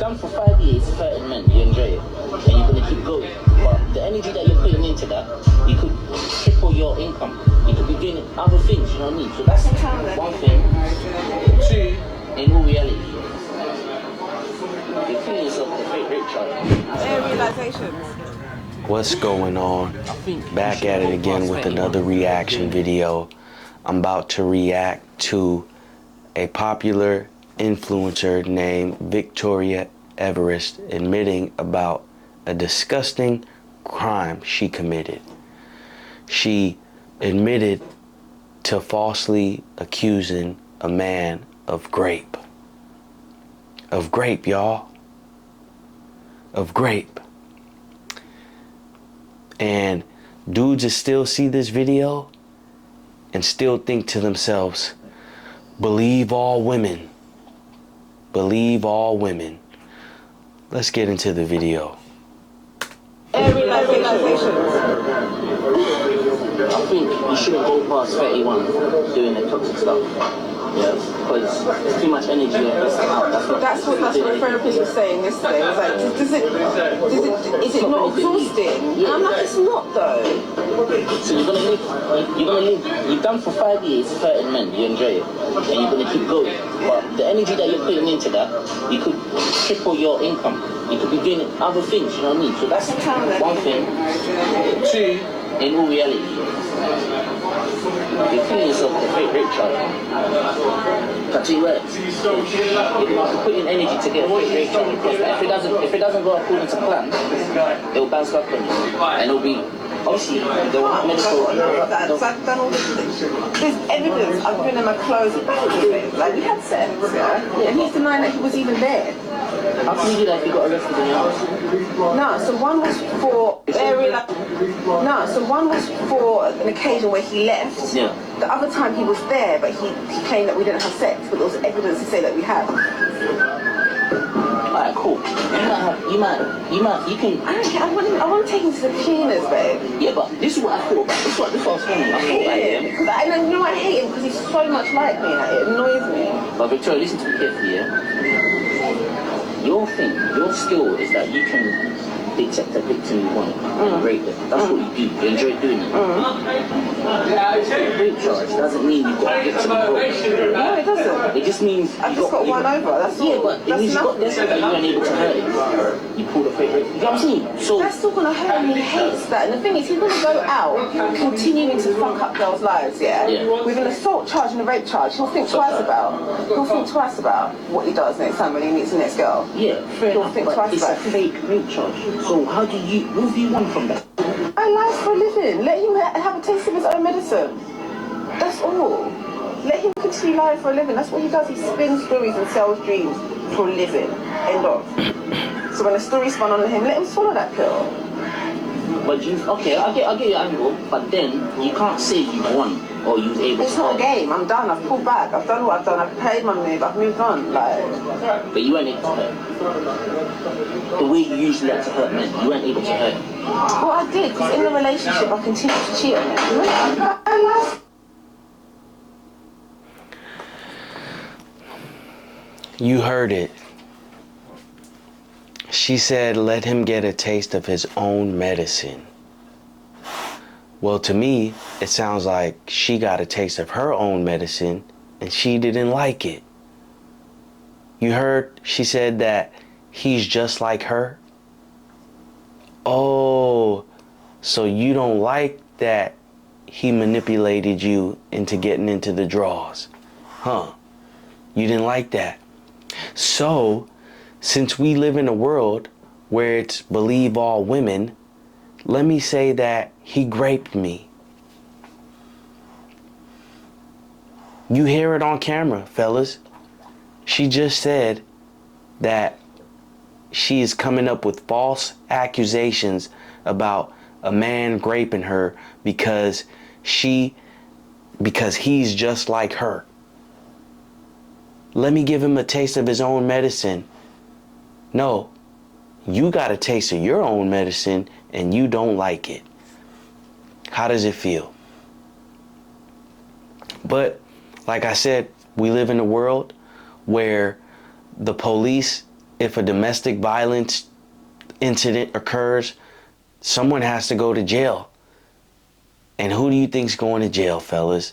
done for 5 years hurting men, you enjoy it, and you're gonna keep going. But the energy that you're putting into that, you could triple your income. You could be doing other things, you know what I mean? So that's one thing. Two, in all reality, you're killing yourself with a fake rape charge. Realizations. What's going on? Back at it again with another reaction video. I'm about to react to a popular influencer named Victoria Everest admitting about a disgusting crime she committed. She admitted to falsely accusing a man of grape. Of grape, y'all. Of grape. And dudes just still see this video and still think to themselves, believe all women. Believe all women. Let's get into the video. Realizations. I think you shouldn't go past 31 doing the toxic stuff. Yeah, because there's too much energy on this out. That's what the therapist was saying yesterday. It was like, is it not exhausting? Yeah. And I'm like, it's not though. So you're gonna live, you've done for 5 years hurting men, you enjoy it, and you're gonna keep going. But the energy that you're putting into that, you could triple your income. You could be doing other things, you know what I mean? So that's one thing. Two, in all reality, you're killing yourself with a fake rape charge. That's two words. You're putting energy to get a fake rape charge across. If it doesn't go according to plan, they'll bounce back on you. And it'll be, obviously, they'll have medical. I've done all this. There's evidence. I've given him my clothes and everything. Like, we had sex, yeah? And he's denying that he was even there. How can you do that if you got arrested in your house? No, so one was for an occasion where he left. Yeah. The other time he was there, but he claimed that we didn't have sex, but there was evidence to say that we had. Alright, cool. You can. I don't care. I want to take him to the cleaners, babe. Yeah, but this is what I thought about. This is what I was saying. I hate him. You know I hate him because he's so much like me. Like, it annoys me. But Victoria, listen to me carefully, yeah? Your skill is that you can detect a victim you want and rape them. That's what you do. You enjoy doing it. Rape charge doesn't mean you got a victim involved. No, it doesn't. It just means I just got one over. That's all. Yeah, but it means you got this that you weren't able to hurt him. You pulled a fake rape. You know what I'm saying? So that's still gonna hurt him. He hates that. And the thing is, he's gonna go out continuing to fuck up girls' lives. Yeah. With an assault charge and a rape charge, he'll think twice about what he does next time when he meets the next girl. Yeah, fair enough. Think But twice it's about a fake rape charge. So what do you want from that? I lie for a living. Let him have a taste of his own medicine. That's all. Let him continue lying for a living. That's what he does. He spins stories and sells dreams for a living. End of. So when a story's spun on him, let him swallow that pill. But I get your angle, but then you can't say you won or you was able It's to. not a game. I'm done. I've pulled back. I've done what I've done. I've paid my move. I've moved on. Like. But you weren't able to hurt. The way you usually like to hurt men, you weren't able to hurt. Well, I did, because in the relationship, I continued to cheat on him. You heard it. She said, let him get a taste of his own medicine. Well, to me, it sounds like she got a taste of her own medicine and she didn't like it. You heard she said that he's just like her? Oh, so you don't like that he manipulated you into getting into the draws, huh? You didn't like that. So, since we live in a world where it's believe all women, let me say that he graped me. You hear it on camera, fellas. She just said that she is coming up with false accusations about a man graping her because he's just like her. Let me give him a taste of his own medicine. No, you got a taste of your own medicine and you don't like it. How does it feel? But like I said, we live in a world where the police if a domestic violence incident occurs, someone has to go to jail. And who do you think's going to jail, fellas?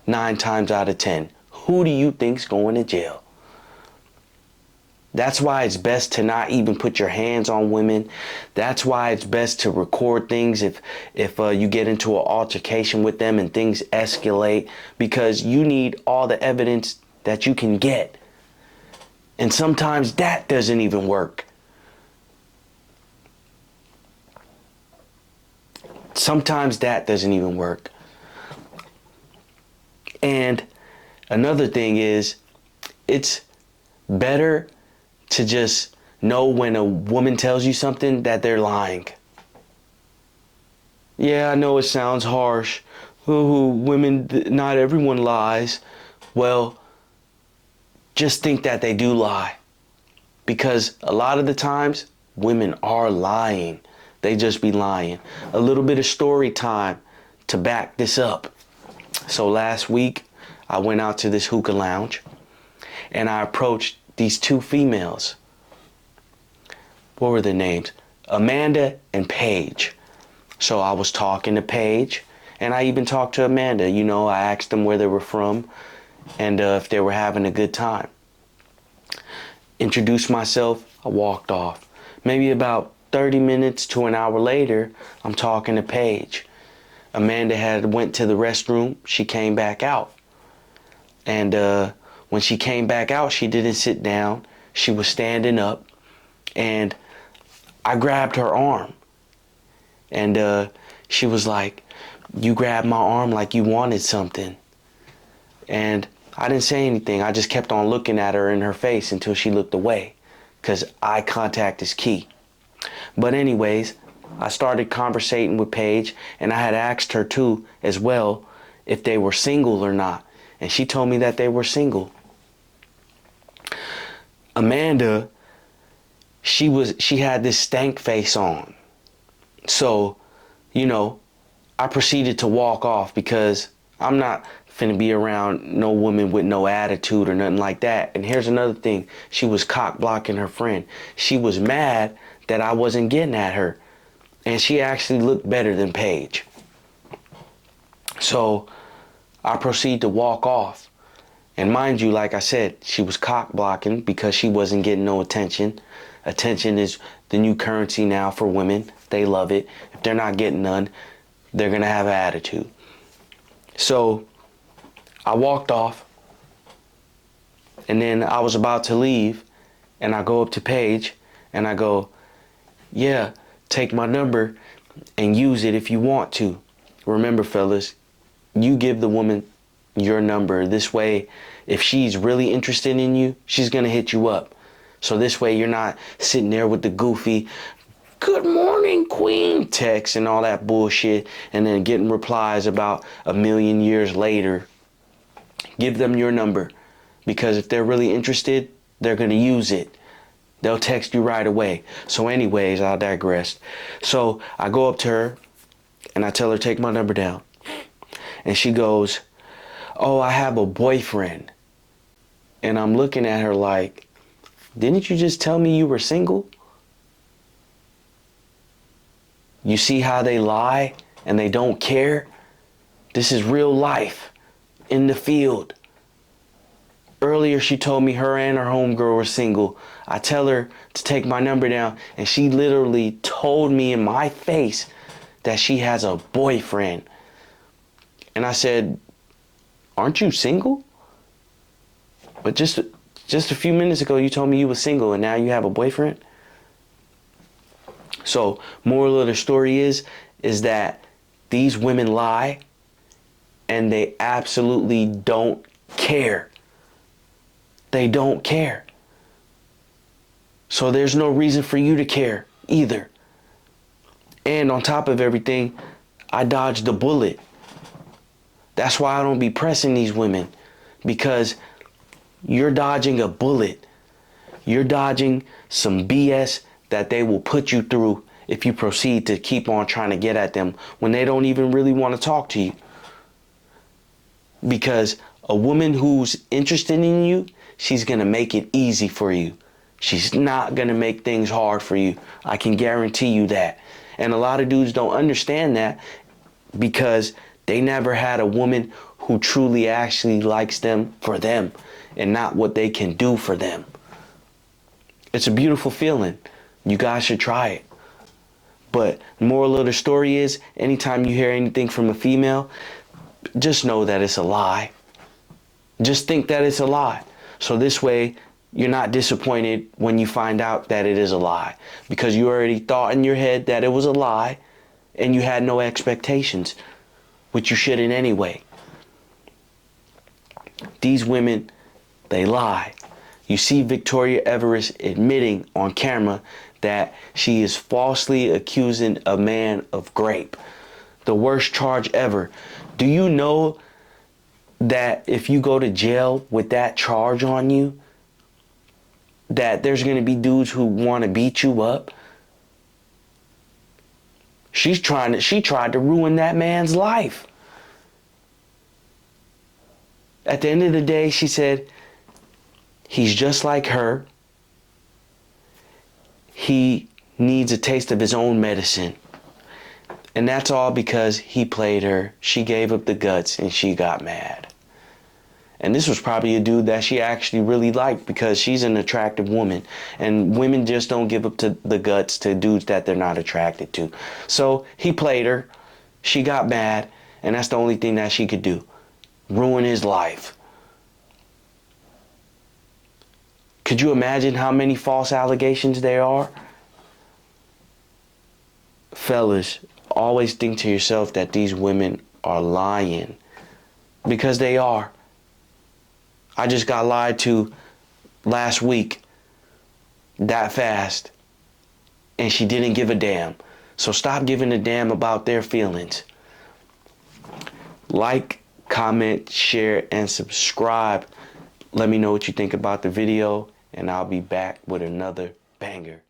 9 times out of 10. Who do you think's going to jail? That's why it's best to not even put your hands on women. That's why it's best to record things if you get into an altercation with them and things escalate, because you need all the evidence that you can get. And sometimes that doesn't even work. Sometimes that doesn't even work. And another thing is, it's better to just know when a woman tells you something that they're lying. Yeah, I know it sounds harsh. Ooh, women, not everyone lies. Well, just think that they do lie. Because a lot of the times, women are lying. They just be lying. A little bit of story time to back this up. So last week, I went out to this hookah lounge and I approached these 2 females. What were their names? Amanda and Paige. So I was talking to Paige, and I even talked to Amanda. You know, I asked them where they were from and if they were having a good time. Introduced myself, I walked off. Maybe about 30 minutes to an hour later, I'm talking to Paige. Amanda had went to the restroom. She came back out. And when she came back out, she didn't sit down. She was standing up. And I grabbed her arm. And she was like, "You grabbed my arm like you wanted something." And I didn't say anything. I just kept on looking at her in her face until she looked away, because eye contact is key. But anyways, I started conversating with Paige, and I had asked her too as well if they were single or not. And she told me that they were single. Amanda, she had this stank face on. So, you know, I proceeded to walk off because I'm not finna be around no woman with no attitude or nothing like that. And here's another thing. She was cock blocking her friend. She was mad that I wasn't getting at her. And she actually looked better than Paige. So I proceeded to walk off. And mind you, like I said, she was cock blocking because she wasn't getting no attention. Attention is the new currency now for women. They love it. If they're not getting none, they're going to have an attitude. So I walked off. And then I was about to leave. And I go up to Paige and I go, "Yeah, take my number and use it if you want to. Remember, fellas, you give the woman your number. This way, if she's really interested in you, she's going to hit you up. So this way you're not sitting there with the goofy, 'Good morning, queen,' text and all that bullshit, and then getting replies about a million years later. Give them your number, because if they're really interested, they're going to use it. They'll text you right away." So anyways, I digressed. So I go up to her and I tell her, "Take my number down." And she goes, "Oh, I have a boyfriend." And I'm looking at her like, didn't you just tell me you were single? You see how they lie and they don't care? This is real life in the field. Earlier, she told me her and her homegirl were single. I tell her to take my number down, and she literally told me in my face that she has a boyfriend. And I said, "Aren't you single? But just a few minutes ago, you told me you were single, and now you have a boyfriend?" So, moral of the story is that these women lie, and they absolutely don't care. They don't care. So there's no reason for you to care either. And on top of everything, I dodged the bullet. That's why I don't be pressing these women, because you're dodging a bullet. You're dodging some BS that they will put you through if you proceed to keep on trying to get at them when they don't even really want to talk to you. Because a woman who's interested in you, she's going to make it easy for you. She's not going to make things hard for you. I can guarantee you that. And a lot of dudes don't understand that because they never had a woman who truly actually likes them for them and not what they can do for them. It's a beautiful feeling. You guys should try it. But moral of the story is, anytime you hear anything from a female, just know that it's a lie. Just think that it's a lie. So this way, you're not disappointed when you find out that it is a lie. Because you already thought in your head that it was a lie and you had no expectations, which you shouldn't anyway. These women, they lie. You see Victoria Everest admitting on camera that she is falsely accusing a man of rape. The worst charge ever. Do you know that if you go to jail with that charge on you, that there's going to be dudes who want to beat you up? She tried to ruin that man's life. At the end of the day, she said, he's just like her. He needs a taste of his own medicine. And that's all because he played her. She gave up the guts and she got mad. And this was probably a dude that she actually really liked because she's an attractive woman. And women just don't give up to the guts to dudes that they're not attracted to. So he played her. She got mad. And that's the only thing that she could do. Ruin his life. Could you imagine how many false allegations there are? Fellas, always think to yourself that these women are lying. Because they are. I just got lied to last week that fast. And she didn't give a damn. So stop giving a damn about their feelings. Like, comment, share, and subscribe. Let me know what you think about the video. And I'll be back with another banger.